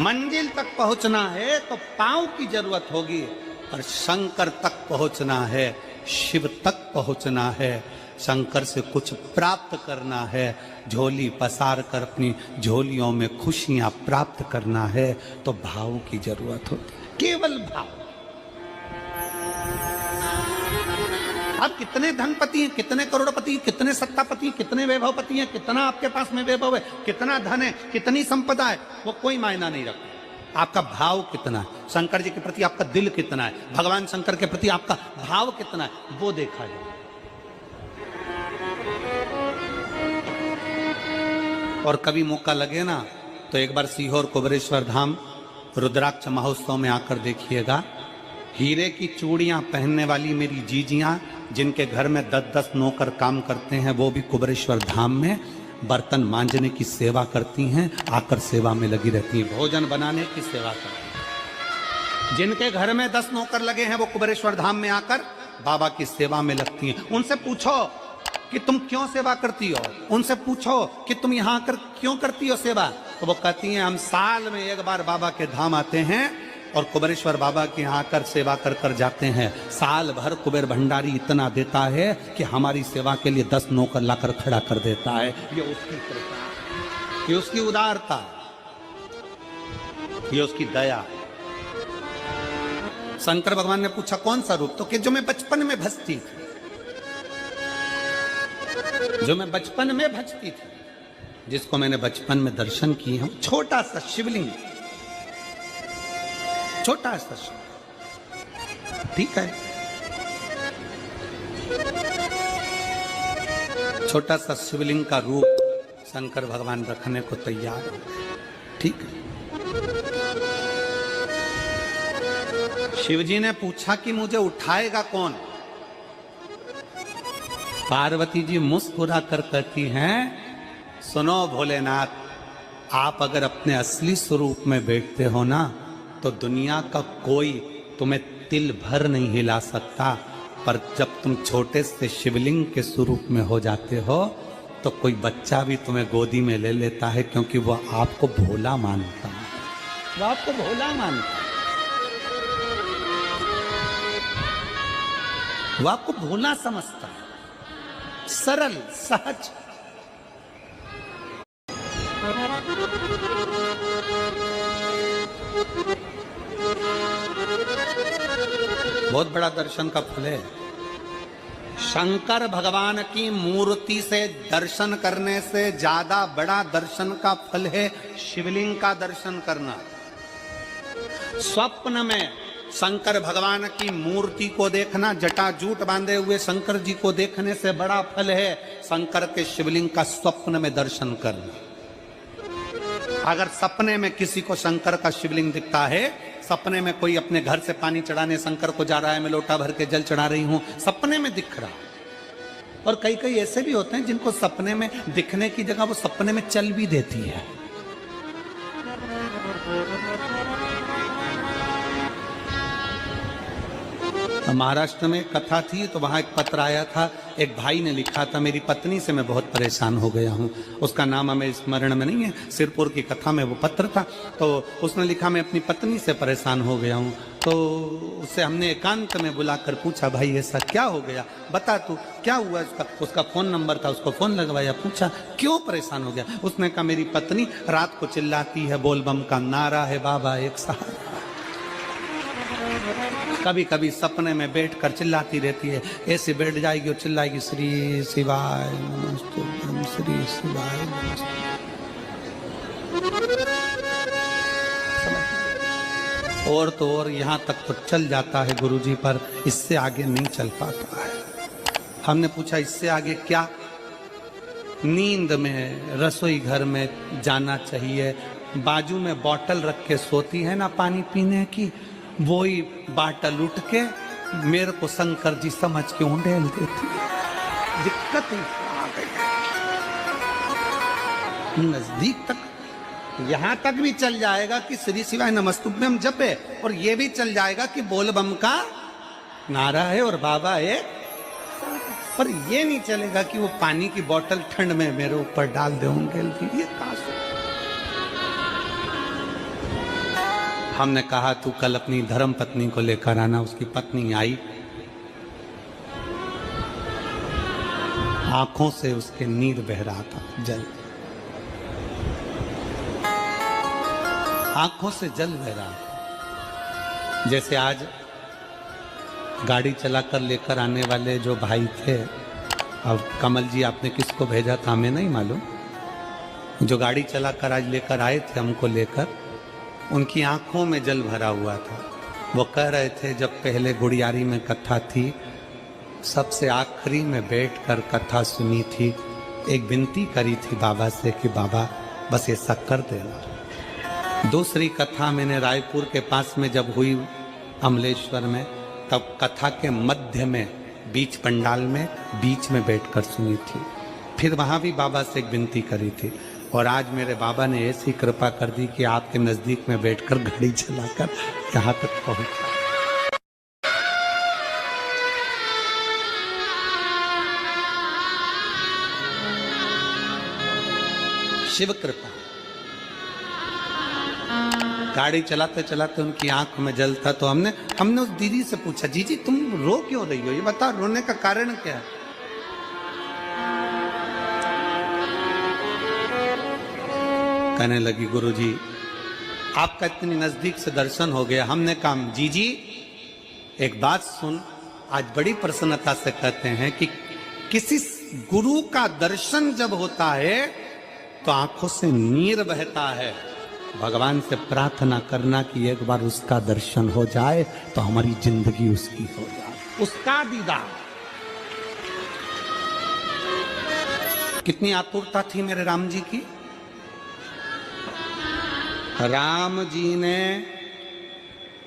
मंजिल तक पहुंचना है तो पांव की जरूरत होगी, और शंकर तक पहुंचना है, शिव तक पहुंचना है, शंकर से कुछ प्राप्त करना है, झोली पसार कर अपनी झोलियों में खुशियां प्राप्त करना है, तो भाव की जरूरत होती है, केवल भाव। अब कितने धनपति हैं, कितने करोड़पति हैं, कितने सत्तापति हैं, कितने वैभवपति हैं, कितना आपके पास में वैभव है, कितना धन है, कितनी संपदा है, वो कोई मायना नहीं रखता। आपका भाव कितना है, शंकर जी के प्रति आपका दिल कितना है, भगवान शंकर के प्रति आपका भाव कितना है, वो देखा जाए। और कभी मौका लगे ना तो एक बार सीहोर कुबेरेश्वर धाम रुद्राक्ष महोत्सव में आकर देखिएगा। हीरे की चूड़ियां पहनने वाली मेरी जीजियां, जिनके घर में 10-10 नौकर काम करते हैं, वो भी कुबेरेश्वर धाम में बर्तन मांजने की सेवा करती हैं, आकर सेवा में लगी रहती हैं, भोजन बनाने की सेवा करती हैं। जिनके घर में 10 नौकर लगे हैं, वो कुबेरेश्वर धाम में आकर बाबा की सेवा में लगती हैं। उनसे पूछो कि तुम क्यों सेवा करती हो, उनसे पूछो कि तुम यहाँ आकर क्यों करती हो सेवा, तो वो कहती हैं हम साल में एक बार बाबा के धाम आते हैं और कुबेरेश्वर बाबा के यहाँ आकर सेवा कर कर जाते हैं। साल भर कुबेर भंडारी इतना देता है कि हमारी सेवा के लिए 10 नौकर लाकर खड़ा कर देता है। ये उसकी कृपा, ये उसकी उदारता, ये उसकी दया। शंकर भगवान ने पूछा कौन सा रूप, तो कि जो मैं बचपन में भजती थी, जो मैं बचपन में भजती थी, जिसको मैंने बचपन में दर्शन किए हैं, छोटा सा शिवलिंग, छोटा सा शिवलिंग, ठीक है, छोटा सा शिवलिंग का रूप शंकर भगवान रखने को तैयार हो, ठीक है। शिवजी ने पूछा कि मुझे उठाएगा कौन। पार्वती जी मुस्कुरा कर कहती हैं, सुनो भोलेनाथ, आप अगर अपने असली स्वरूप में बैठते हो ना, तो दुनिया का कोई तुम्हें तिल भर नहीं हिला सकता, पर जब तुम छोटे से शिवलिंग के स्वरूप में हो जाते हो, तो कोई बच्चा भी तुम्हें गोदी में ले लेता है, क्योंकि वो आपको भोला मानता है, वो आपको भोला मानता है, वो आपको भोला समझता है, सरल सहज। बहुत बड़ा दर्शन का फल है। शंकर भगवान की मूर्ति से दर्शन करने से ज्यादा बड़ा दर्शन का फल है शिवलिंग का दर्शन करना। स्वप्न में शंकर भगवान की मूर्ति को देखना, जटाजूट बांधे हुए शंकर जी को देखने से बड़ा फल है शंकर के शिवलिंग का स्वप्न में दर्शन करना। अगर सपने में किसी को शंकर का शिवलिंग दिखता है, सपने में कोई अपने घर से पानी चढ़ाने शंकर को जा रहा है, मैं लोटा भर के जल चढ़ा रही हूं, सपने में दिख रहा। और कई कई ऐसे भी होते हैं जिनको सपने में दिखने की जगह वो सपने में चल भी देती है। महाराष्ट्र में कथा थी, तो वहां एक पत्र आया था, एक भाई ने लिखा था, मेरी पत्नी से मैं बहुत परेशान हो गया हूं। उसका नाम हमें स्मरण में नहीं है, सिरपुर की कथा में वो पत्र था। तो उसने लिखा मैं अपनी पत्नी से परेशान हो गया हूं। तो उससे हमने एकांत में बुलाकर पूछा, भाई ऐसा क्या हो गया, बता तू क्या हुआ। उसका फोन नंबर था, उसको फोन लगवाया, पूछा क्यों परेशान हो गया। उसने कहा मेरी पत्नी रात को चिल्लाती है, बोल बम का नारा है बाबा एक सहारा। कभी कभी सपने में बैठकर चिल्लाती रहती है, ऐसे बैठ जाएगी और चिल्लाएगी श्री शिवाय नमस्तुभ्यं, श्री शिवाय नमस्तुभ्यं। और तो और यहाँ तक तो चल जाता है गुरुजी, पर इससे आगे नहीं चल पाता है। हमने पूछा इससे आगे क्या। नींद में रसोई घर में जाना चाहिए, बाजू में बोतल रख के सोती है ना पानी पीने की, वही बाटल उठ के मेरे को शंकर जी समझ के उंडेल देती। दिक्कत आ गई, नजदीक तक, यहां तक भी चल जाएगा कि श्री शिवाय नमस्तुभ्यं जप है, और ये भी चल जाएगा कि बोल बम का नारा है और बाबा है, पर ये नहीं चलेगा कि वो पानी की बोतल ठंड में मेरे ऊपर डाल दे उंडेल दी। ये हमने कहा तू कल अपनी धर्म पत्नी को लेकर आना। उसकी पत्नी आई, आंखों से उसके नीर बह रहा था, जल, आंखों से जल बह रहा था। जैसे आज गाड़ी चलाकर लेकर आने वाले जो भाई थे, अब कमल जी आपने किसको भेजा था हमें नहीं मालूम, जो गाड़ी चलाकर आज लेकर आए थे हमको लेकर, उनकी आंखों में जल भरा हुआ था। वो कह रहे थे जब पहले गुड़ियारी में कथा थी, सबसे आखिरी में बैठकर कथा सुनी थी, एक विनती करी थी बाबा से कि बाबा बस ऐसा कर देना। दूसरी कथा मैंने रायपुर के पास में जब हुई अमलेश्वर में, तब कथा के मध्य में बीच पंडाल में बीच में बैठकर सुनी थी। फिर वहां भी बाबा से एक विनती करी थी, और आज मेरे बाबा ने ऐसी कृपा कर दी कि आपके नजदीक में बैठकर गाड़ी चलाकर यहाँ तक पहुंचा। शिव कृपा। गाड़ी चलाते चलाते उनकी आंख में जल था, तो हमने उस दीदी से पूछा, जीजी तुम रो क्यों रही हो, ये बताओ रोने का कारण क्या है। कहने लगी गुरुजी आपका इतनी नजदीक से दर्शन हो गया। हमने कहा जीजी एक बात सुन, आज बड़ी प्रसन्नता से कहते हैं कि किसी गुरु का दर्शन जब होता है तो आंखों से नीर बहता है। भगवान से प्रार्थना करना कि एक बार उसका दर्शन हो जाए तो हमारी जिंदगी उसकी हो जाए, उसका दीदार। कितनी आतुरता थी मेरे राम जी की। राम जी ने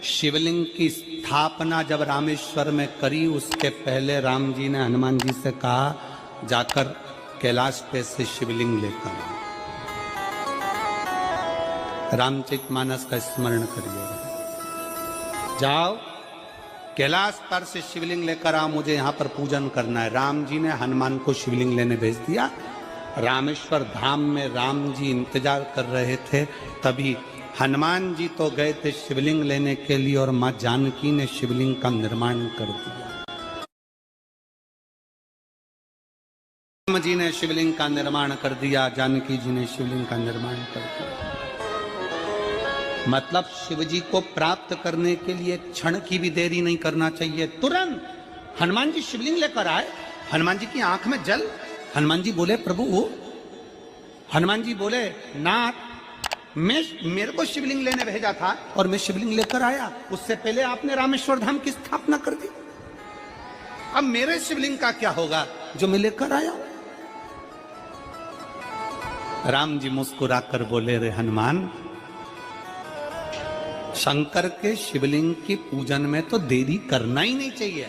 शिवलिंग की स्थापना जब रामेश्वर में करी, उसके पहले राम जी ने हनुमान जी से कहा जाकर कैलाश पे से शिवलिंग लेकर आओ। रामचरितमानस का स्मरण करिएगा, जाओ कैलाश पर से शिवलिंग लेकर आओ, मुझे यहाँ पर पूजन करना है। राम जी ने हनुमान को शिवलिंग लेने भेज दिया। रामेश्वर धाम में राम जी इंतजार कर रहे थे, तभी हनुमान जी तो गए थे शिवलिंग लेने के लिए, और माँ जानकी ने शिवलिंग का निर्माण कर दिया। राम जी ने शिवलिंग का निर्माण कर दिया, जानकी जी ने शिवलिंग का निर्माण कर दिया। मतलब शिव जी को प्राप्त करने के लिए क्षण की भी देरी नहीं करना चाहिए। तुरंत हनुमान जी शिवलिंग लेकर आए, हनुमान जी की आंख में जल। हनुमान जी बोले प्रभु, हनुमान जी बोले नाथ मेरे को शिवलिंग लेने भेजा था और मैं शिवलिंग लेकर आया, उससे पहले आपने रामेश्वर धाम की स्थापना कर दी। अब मेरे शिवलिंग का क्या होगा जो मैं लेकर आया। राम जी मुस्कुराकर बोले, रे हनुमान, शंकर के शिवलिंग के पूजन में तो देरी करना ही नहीं चाहिए।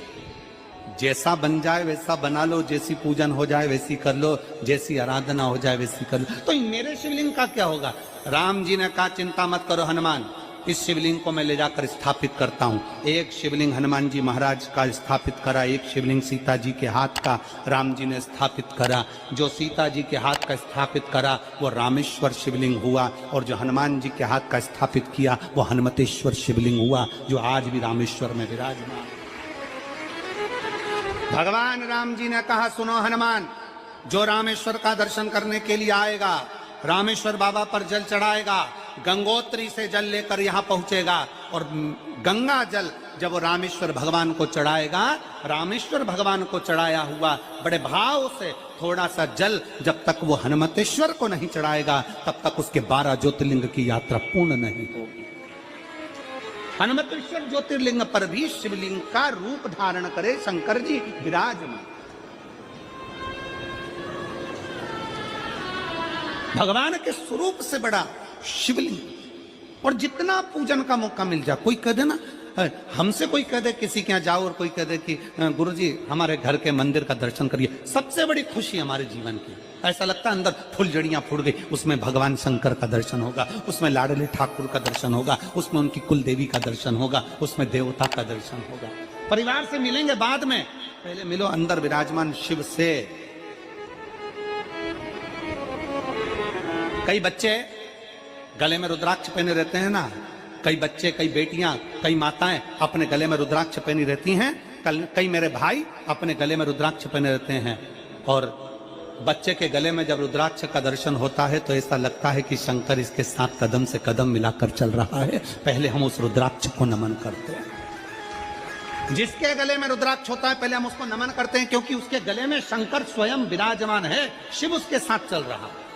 जैसा बन जाए वैसा बना लो, जैसी पूजन हो जाए वैसी कर लो, जैसी आराधना हो जाए वैसी कर लो। तो मेरे शिवलिंग का क्या होगा। राम जी ने कहा चिंता मत करो हनुमान, इस शिवलिंग को मैं ले जाकर स्थापित करता हूँ। एक शिवलिंग हनुमान जी महाराज का स्थापित करा, एक शिवलिंग सीता जी के हाथ का राम जी ने स्थापित करा। जो सीता जी के हाथ का स्थापित करा वो रामेश्वर शिवलिंग हुआ, और जो हनुमान जी के हाथ का स्थापित किया वो हनुमतेश्वर शिवलिंग हुआ, जो आज भी रामेश्वर में विराजमान। भगवान राम जी ने कहा सुनो हनुमान, जो रामेश्वर का दर्शन करने के लिए आएगा, रामेश्वर बाबा पर जल चढ़ाएगा, गंगोत्री से जल लेकर यहाँ पहुंचेगा, और गंगा जल जब वो रामेश्वर भगवान को चढ़ाएगा, रामेश्वर भगवान को चढ़ाया हुआ बड़े भाव से थोड़ा सा जल जब तक वो हनुमतेश्वर को नहीं चढ़ाएगा, तब तक उसके 12 ज्योतिर्लिंग की यात्रा पूर्ण नहीं होगी। हनुमतेश्वर ज्योतिर्लिंग पर भी शिवलिंग का रूप धारण करे शंकर जी विराजमान। भगवान के स्वरूप से बड़ा शिवलिंग, और जितना पूजन का मौका मिल जाए, कोई कह दे ना, हमसे कोई कह दे किसी के यहाँ जाओ और कोई कह दे कि गुरुजी हमारे घर के मंदिर का दर्शन करिए, सबसे बड़ी खुशी हमारे जीवन की। ऐसा लगता है अंदर फुलझड़ियां फूट गई, उसमें भगवान शंकर का दर्शन होगा, उसमें लाडले ठाकुर का दर्शन होगा, उसमें उनकी कुल देवी का दर्शन होगा, उसमें देवता का दर्शन होगा। परिवार से मिलेंगे बाद में, पहले मिलो अंदर विराजमान शिव से। कई बच्चे गले में रुद्राक्ष पहने रहते हैं ना, कई बच्चे, कई बेटियां, कई माताएं अपने गले में रुद्राक्ष पहनी रहती हैं, कई मेरे भाई अपने गले में रुद्राक्ष पहने रहते हैं। और बच्चे के गले में जब रुद्राक्ष का दर्शन होता है तो ऐसा लगता है कि शंकर इसके साथ कदम से कदम मिलाकर चल रहा है। पहले हम उस रुद्राक्ष को नमन करते हैं। जिसके गले में रुद्राक्ष होता है पहले हम उसको नमन करते हैं, क्योंकि उसके गले में शंकर स्वयं विराजमान है, शिव उसके साथ चल रहा है।